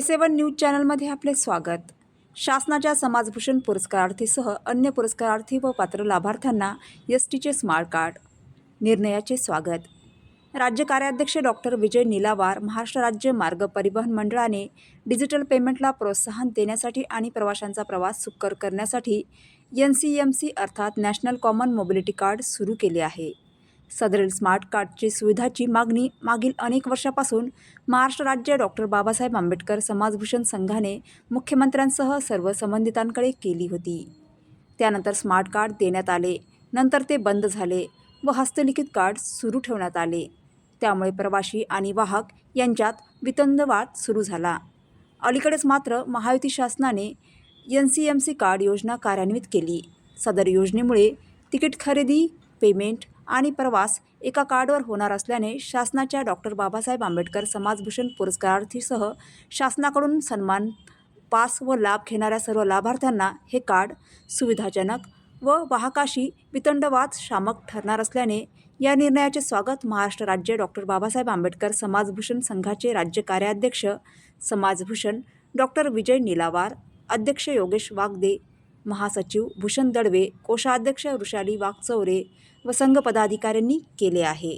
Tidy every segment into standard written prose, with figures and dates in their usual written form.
A7 news चॅनलमध्ये आपले स्वागत। शासनाच्या समाजभूषण पुरस्कारार्थीसह अन्य पुरस्कारार्थी व पात्र लाभार्थ्यांना एसटीचे स्मार्ट कार्ड निर्णयाचे स्वागत। राज्य कार्याध्यक्ष डॉक्टर विजय निलावार महाराष्ट्र राज्य मार्ग परिवहन मंडळाने डिजिटल पेमेंटला प्रोत्साहन देण्यासाठी आणि प्रवाशांचा प्रवास सुकर करण्यासाठी NCMC अर्थात नॅशनल कॉमन मोबिलिटी कार्ड सुरू केले आहे। सदरील स्मार्ट कार्डची सुविधाची मागणी मागील अनेक वर्षापासून महाराष्ट्र राज्य डॉक्टर बाबासाहेब आंबेडकर समाजभूषण संघाने मुख्यमंत्र्यांसह सर्व संबंधितांकडे केली होती। त्यानंतर स्मार्ट कार्ड देण्यात आले, नंतर ते बंद झाले व हस्तलिखित कार्ड सुरू ठेवण्यात आले। त्यामुळे प्रवाशी आणि वाहक यांच्यात वितंडवाद सुरू झाला। अलीकडेच मात्र महायुती शासनाने NCMC कार्ड योजना कार्यान्वित केली। सदर योजनेमुळे तिकीट खरेदी, पेमेंट आणि प्रवास एका कार्डवर होणार असल्याने शासनाच्या डॉक्टर बाबासाहेब आंबेडकर समाजभूषण पुरस्कारार्थीसह शासनाकडून सन्मान, पास व लाभ घेणाऱ्या सर्व लाभार्थ्यांना हे कार्ड सुविधाजनक व वाहकाशी वितंडवाद शामक ठरणार असल्याने या निर्णयाचे स्वागत महाराष्ट्र राज्य डॉक्टर बाबासाहेब आंबेडकर समाजभूषण संघाचे राज्य कार्याध्यक्ष समाजभूषण डॉक्टर विजय निलावार, अध्यक्ष योगेश वागदे, महासचिव भूषण दळवे, कोषाध्यक्ष वृषाली वाघचौरे व संघ पदाधिकाऱ्यांनी केले आहे।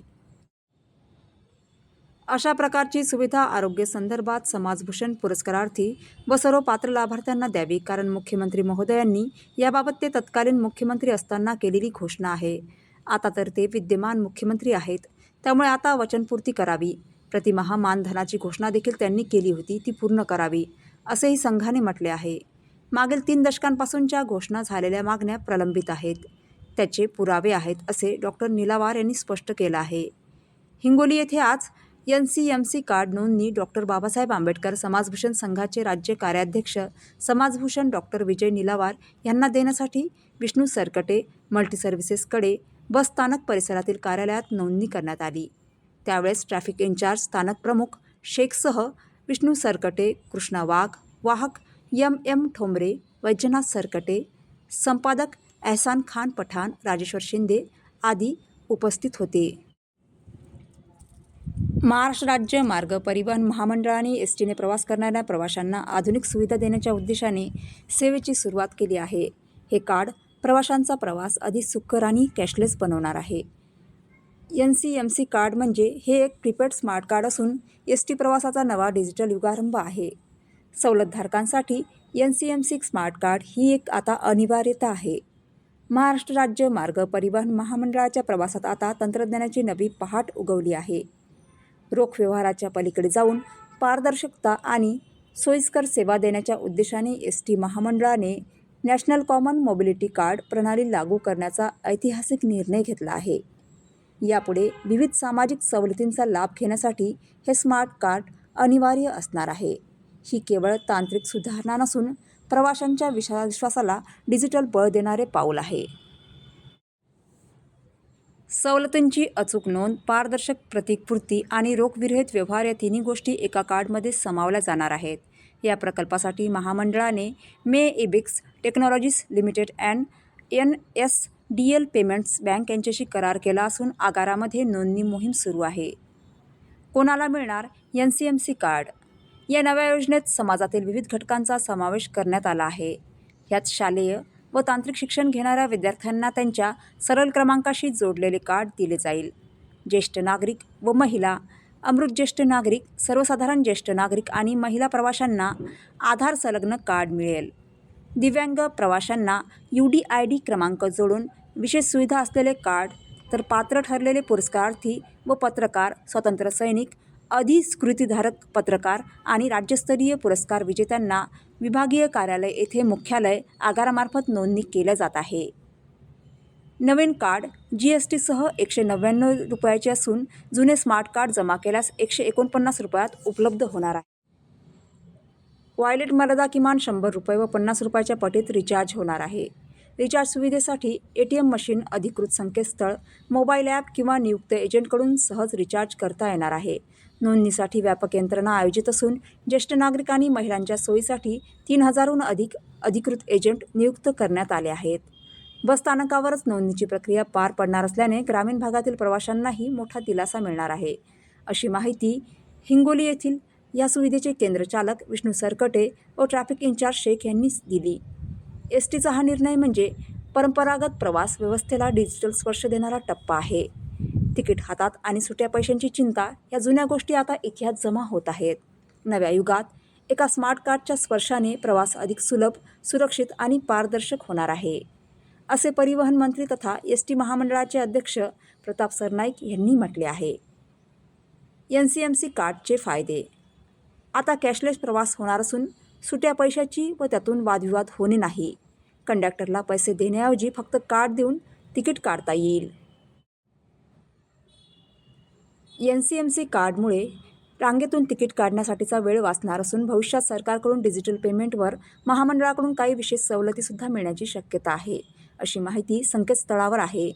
अशा प्रकारची सुविधा आरोग्य संदर्भात समाजभूषण पुरस्कारार्थी व सर्व पात्र लाभार्थ्यांना द्यावी, कारण मुख्यमंत्री महोदयांनी याबाबत ते तत्कालीन मुख्यमंत्री असताना केलेली घोषणा आहे। आता तर ते विद्यमान मुख्यमंत्री आहेत, त्यामुळे आता वचनपूर्ती करावी। प्रतिमाह मानधनाची घोषणा देखील त्यांनी केली होती, ती पूर्ण करावी असेही संघाने म्हटले आहे। मागील 3 दशकांपासूनच्या घोषणा झालेल्या मागण्या प्रलंबित आहेत, त्याचे पुरावे आहेत असे डॉक्टर निलावार यांनी स्पष्ट केलं आहे। हिंगोली येथे आज NCMC कार्ड नोंदणी डॉक्टर बाबासाहेब आंबेडकर समाजभूषण संघाचे राज्य कार्याध्यक्ष समाजभूषण डॉक्टर विजय निलावार यांना देण्यासाठी विष्णू सरकटे मल्टी सर्व्हिसेसकडे बस स्थानक परिसरातील कार्यालयात नोंदणी करण्यात आली। त्यावेळेस ट्रॅफिक इन्चार्ज स्थानक प्रमुख शेखसह विष्णू सरकटे, कृष्णा वाघ, वाहक MM ठोंबरे, वैजनाथ सरकटे, संपादक एहसान खान पठाण, राजेश्वर शिंदे आदी उपस्थित होते। महाराष्ट्र राज्य मार्ग परिवहन महामंडळाने एसटीने प्रवास करणाऱ्या प्रवाशांना आधुनिक सुविधा देण्याच्या उद्देशाने सेवेची सुरुवात केली आहे। हे कार्ड प्रवाशांचा प्रवास अधिक सुकर आणि कॅशलेस बनवणार आहे। NCMC कार्ड म्हणजे हे एक प्रीपेड स्मार्ट कार्ड असून एसटी प्रवासाचा नवा डिजिटल युगारंभ आहे। सवलतधारकांसाठी NCMC स्मार्ट कार्ड ही एक आता अनिवार्यता आहे। महाराष्ट्र राज्य मार्ग परिवहन महामंडळाच्या प्रवासात आता तंत्रज्ञानाची नवी पहाट उगवली आहे। रोख व्यवहाराच्या पलीकडे जाऊन पारदर्शकता आणि सोयीस्कर सेवा देण्याच्या उद्देशाने एसटी महामंडळाने नॅशनल कॉमन मोबिलिटी कार्ड प्रणाली लागू करण्याचा ऐतिहासिक निर्णय घेतला आहे। यापुढे विविध सामाजिक सवलतींचा लाभ घेण्यासाठी हे स्मार्ट कार्ड अनिवार्य असणार आहे। ही केवळ तांत्रिक सुधारणा नसून प्रवाशांच्या विश्वासाला डिजिटल बळ देणारे पाऊल आहे। सवलतींची अचूक नोंद, पारदर्शक प्रतिपूर्ती आणि रोखविरहित व्यवहार या तिन्ही गोष्टी एका कार्डमध्ये सामावल्या जाणार आहेत। या प्रकल्पासाठी महामंडळाने मे-इबिक्स technologies limited and NSDL payments bank यांच्याशी करार केला असून आगारामध्ये नोंदणी मोहीम सुरू आहे। कोणाला मिळणार NCMC कार्ड? या नव्या योजनेत समाजातील विविध घटकांचा समावेश करण्यात आला आहे। यात शालेय व तांत्रिक शिक्षण घेणाऱ्या विद्यार्थ्यांना त्यांच्या सरळ क्रमांकाशी जोडलेले कार्ड दिले जाईल। ज्येष्ठ नागरिक व महिला, अमृत ज्येष्ठ नागरिक, सर्वसाधारण ज्येष्ठ नागरिक आणि महिला प्रवाशांना आधार संलग्न कार्ड मिळेल। दिव्यांग प्रवाशांना UDID क्रमांक जोडून विशेष सुविधा असलेले कार्ड, तर पात्र ठरलेले पुरस्कारार्थी व पत्रकार, स्वातंत्र्य सैनिक, अधिस्कृतीधारक पत्रकार आणि राज्यस्तरीय पुरस्कार विजेत्यांना विभागीय कार्यालय येथे मुख्यालय आगारामार्फत नोंदणी केल्या जात आहे। नवीन कार्ड GST सह 199 रुपयाचे असून जुने स्मार्ट कार्ड जमा केल्यास 149 रुपयात उपलब्ध होणार आहे। वॉलेट मर्यादा किमान 100 रुपये व 50 रुपयाच्या पटीत रिचार्ज होणार आहे। रिचार्ज सुविधेसाठी ATM मशीन, अधिकृत संकेतस्थळ, मोबाईल ॲप किंवा नियुक्त एजंटकडून सहज रिचार्ज करता येणार आहे। नोंदणीसाठी व्यापक यंत्रणा आयोजित असून ज्येष्ठ नागरिक आणि महिलांच्या सोयीसाठी 3000हून अधिक अधिकृत एजंट नियुक्त करण्यात आले आहेत। बसस्थानकावरच नोंदणीची प्रक्रिया पार पडणार असल्याने ग्रामीण भागातील प्रवाशांनाही मोठा दिलासा मिळणार आहे, अशी माहिती हिंगोली येथील या सुविधेचे केंद्रचालक विष्णू सरकटे व ट्रॅफिक इन्चार्ज शेख यांनी दिली. एस टीचा हा निर्णय म्हणजे परंपरागत प्रवास व्यवस्थेला डिजिटल स्पर्श देणारा टप्पा आहे. तिकीट हातात आणि सुट्या पैशांची चिंता या जुन्या गोष्टी आता इतिहास जमा होत आहेत. नव्या युगात एका स्मार्ट कार्डच्या स्पर्शाने प्रवास अधिक सुलभ, सुरक्षित आणि पारदर्शक होणार आहे, असे परिवहन मंत्री तथा एस टी महामंडळाचे अध्यक्ष प्रताप सरनाईक यांनी म्हटले आहे. NCMC कार्डचे फायदे. आता कॅशलेस प्रवास होणार असून सुट्या पैशाची व त्यातून वादविवाद होणे नाही. कंडक्टरला पैसे देण्याऐवजी फक्त कार्ड देऊन तिकीट काढता येईल. NCMC कार्डमुळे रांगेतून तिकीट काढण्यासाठीचा वेळ वाचणार असून भविष्यात सरकारकडून डिजिटल पेमेंटवर महामंडळाकडून काही विशेष सवलतीसुद्धा मिळण्याची शक्यता आहे, अशी माहिती संकेतस्थळावर आहे.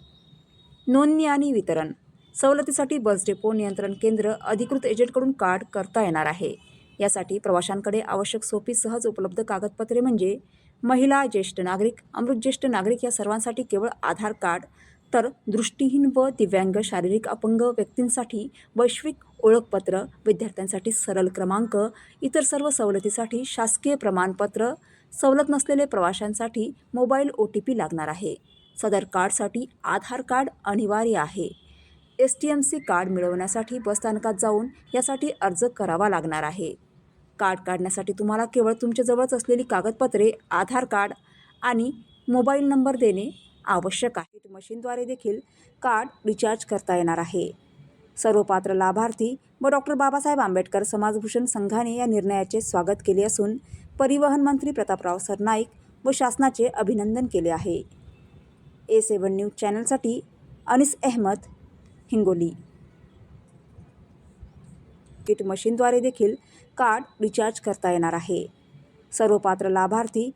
नोंदणी आणि वितरण. सवलतीसाठी बस डेपो, नियंत्रण केंद्र, अधिकृत एजंटकडून कार्ड करता येणार आहे. यासाठी प्रवाशांकडे आवश्यक सोपी, सहज उपलब्ध कागदपत्रे म्हणजे महिला, ज्येष्ठ नागरिक, अमृत ज्येष्ठ नागरिक या सर्वांसाठी केवळ आधार कार्ड, तर दृष्टीहीन व दिव्यांग, शारीरिक अपंग व्यक्तींसाठी वैश्विक ओळखपत्र, विद्यार्थ्यांसाठी सरळ क्रमांक, इतर सर्व सवलतीसाठी शासकीय प्रमाणपत्र, सवलत नसलेले प्रवाशांसाठी मोबाईल OTP लागणार आहे. सदर कार्डसाठी आधार कार्ड अनिवार्य आहे. STMC कार्ड मिळवण्यासाठी बसस्थानकात जाऊन यासाठी अर्ज करावा लागणार आहे. कार्ड काढण्यासाठी तुम्हाला केवळ तुमच्या जवळच असलेली कागदपत्रे, आधार कार्ड आणि मोबाईल नंबर देणे आवश्यक आहे. मशीनद्वारे देखील कार्ड रिचार्ज करता येणार आहे. सर्व पात्र लाभार्थी व डॉक्टर बाबासाहेब आंबेडकर समाजभूषण संघाने या निर्णयाचे स्वागत केले असून परिवहन मंत्री प्रतापराव सरनाईक व शासनाचे अभिनंदन केले आहे. A7 न्यूज चॅनलसाठी अनिस अहमद, हिंगोली. तिकीट मशीनद्वारे देखील कार्ड रिचार्ज करता येणार आहे. सर्व पात्र लाभार्थी